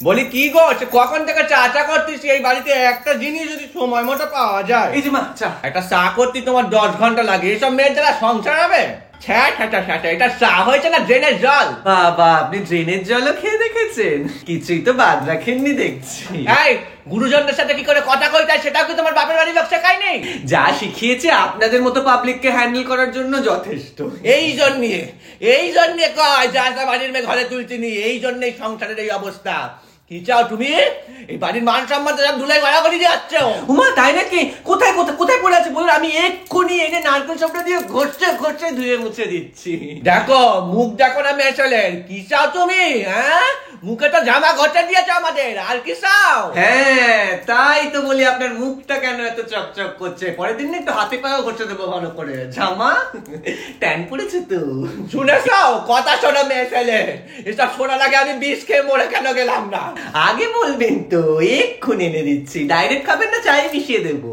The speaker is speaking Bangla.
বলি কি গো, কখন থেকে চা চা করতিস? এই বাড়িতে একটা জিনিস যদি সময় মতো পাওয়া যায়। এই যে মা চা। একটা চা করতে তোমার 10 ঘন্টা লাগে, এইসব মেয়ের দ্বারা সংসার হবে? এটা চা হয়েছে না ড্রেনের জল? বাবা, আপনি ড্রেনের জলও খেয়ে দেখেছেন? কিছুই তো বাদ রাখেননি দেখছি। এই গুরুজনদের সাথে কি করে কথা কইতে হয় সেটাও কি তোমার বাপের বাড়ির লোক শেখায়নি? যা শিখিয়েছে আপনাদের মতো পাবলিককে হ্যান্ডেল করার জন্য যথেষ্ট। এই জন্যে কয় যা তা বাড়ির মেয়ে ঘরে তুলছিনি, এই জন্যই সংসারের এই অবস্থা। কি চাও তুমি? এই বাড়ির মান সম্মান সব ধুলাই গড়াগড়ি যাচ্ছ। উমা তাই নাকি? কোথায় কোথায় কোথায় পড়ে আছে বলুন, আমি এক্ষুনি এনে নারকেল চপটা দিয়ে ঘষে ধুয়ে মুছে দিচ্ছি। দেখো মুখ দেখো না মেশলের, কি চাও তুমি? হ্যাঁ, মুখে তো জামা ঘষে দিয়েছো আমাদের, আর কি চাও? হ্যাঁ তাই তো বলি, আপনার মুখটা কেন এত চকচক করছে? পরের দিন একটু হাতে পায়েও ঘষে দেবো ভালো করে। জামা ট্যান পড়েছে তো। শুনেছো কথা? শোনো মেশলে, এসব শোনার আগে আমি বিষ খেয়ে মরে কেন গেলাম না? আগে বলবেন তো, এক্ষুনি এনে দিচ্ছি। ডাইরেক্ট খাবেন না চায়ে মিশিয়ে দেবো?